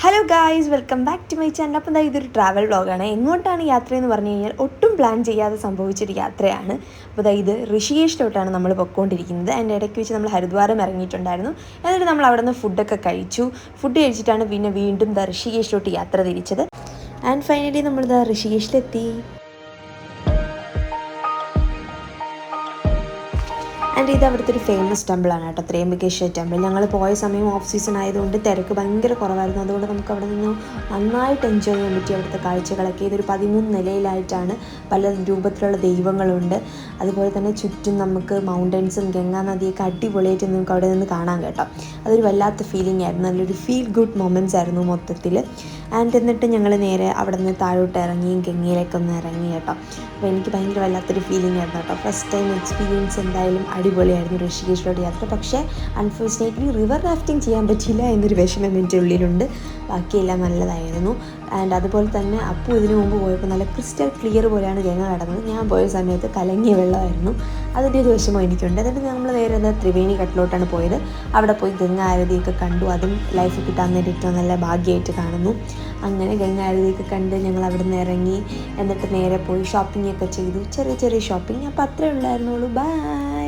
Hello guys, welcome back to my channel. അപ്പോൾ എന്താ ഇതൊരു ട്രാവൽ വ്ളോഗാണ്. എങ്ങോട്ടാണ് യാത്രയെന്ന് പറഞ്ഞു കഴിഞ്ഞാൽ ഒട്ടും പ്ലാൻ ചെയ്യാതെ സംഭവിച്ചൊരു യാത്രയാണ്. അപ്പോൾ ഇത് ഋഷികേശിലോട്ടാണ് നമ്മൾ പൊയ്ക്കൊണ്ടിരിക്കുന്നത്. അതിൻ്റെ ഇടയ്ക്ക് വെച്ച് നമ്മൾ ഹരിദ്വാരം ഇറങ്ങിയിട്ടുണ്ടായിരുന്നു. എന്നിട്ട് നമ്മൾ അവിടെ നിന്ന് ഫുഡൊക്കെ കഴിച്ചു. ഫുഡ് കഴിച്ചിട്ടാണ് പിന്നെ വീണ്ടും ഋഷികേശിലോട്ട് യാത്ര തിരിച്ചത്. ആൻഡ് ഫൈനലി നമ്മൾ ഋഷികേശിലെത്തി. ആൻഡ് ഇത് അവിടുത്തെ ഒരു ഫേമസ് ടെമ്പിളാണ് കേട്ടോ, ത്രയംബകേശ്വർ ടെമ്പിൾ. ഞങ്ങൾ പോയ സമയം ഓഫ് സീസൺ ആയതുകൊണ്ട് തിരക്ക് ഭയങ്കര കുറവായിരുന്നു. അതുകൊണ്ട് നമുക്ക് അവിടെ നിന്ന് നന്നായിട്ട് എൻജോയ് ചെയ്യാൻ പറ്റി അവിടുത്തെ കാഴ്ചകളൊക്കെ. ഇതൊരു 13 നിലയിലായിട്ടാണ്, പല രൂപത്തിലുള്ള ദൈവങ്ങളുണ്ട്. അതുപോലെ തന്നെ ചുറ്റും നമുക്ക് മൗണ്ടൻസും ഗംഗാ നദിയൊക്കെ അടിപൊളിയായിട്ട് നമുക്ക് അവിടെ നിന്ന് കാണാൻ കേട്ടോ. അതൊരു വല്ലാത്ത ഫീലിംഗ് ആയിരുന്നു, നല്ലൊരു ഫീൽ ഗുഡ് മൊമെൻറ്റ്സ് ആയിരുന്നു മൊത്തത്തിൽ. ആൻഡ് എന്നിട്ട് ഞങ്ങൾ നേരെ അവിടെ നിന്ന് താഴോട്ട് ഇറങ്ങി ഗംഗയിലേക്ക് ഒന്ന് ഇറങ്ങി കേട്ടോ. അപ്പോൾ എനിക്ക് ഭയങ്കര വല്ലാത്തൊരു ഫീലിംഗ് ആയിരുന്നു കേട്ടോ. ഫസ്റ്റ് ടൈം എക്സ്പീരിയൻസ് എന്തായാലും അടിപൊളിയായിരുന്നു ഋഷികേശിലോട്ട് യാത്ര. പക്ഷേ അൺഫോർച്ചുനേറ്റ്ലി റിവർ റാഫ്റ്റിംഗ് ചെയ്യാൻ പറ്റിയില്ല എന്നൊരു വിഷമം എൻ്റെ ഉള്ളിലുണ്ട്. ബാക്കിയെല്ലാം നല്ലതായിരുന്നു. ആൻഡ് അതുപോലെ തന്നെ അപ്പു ഇതിനു മുമ്പ് പോയപ്പോൾ നല്ല ക്രിസ്റ്റൽ ക്ലിയർ പോലെയാണ് ഗംഗ കിടന്നത്. ഞാൻ പോയ സമയത്ത് കലങ്ങിയ വെള്ളമായിരുന്നു. അതിൻ്റെ ഒരു വിഷമം എനിക്കുണ്ട്. എന്നിട്ട് നമ്മൾ നേരെ ത്രിവേണി ഘട്ടിലോട്ടാണ് പോയത്. അവിടെ പോയി ഗംഗാ ആരതിയൊക്കെ കണ്ടു. അതും ലൈഫിൽ കിട്ടാൻ വേണ്ടി ഏറ്റവും നല്ല ഭാഗ്യമായിട്ട് കാണുന്നു. അങ്ങനെ ഗംഗാ ആരതിയൊക്കെ കണ്ട് ഞങ്ങൾ അവിടെ നിന്ന് ഇറങ്ങി. എന്നിട്ട് നേരെ പോയി ഷോപ്പിംഗ് ഒക്കെ ചെയ്തു, ചെറിയ ചെറിയ ഷോപ്പിംഗ്. അപ്പോൾ അത്രേ ഉണ്ടായിരുന്നുള്ളൂ. ബൈ.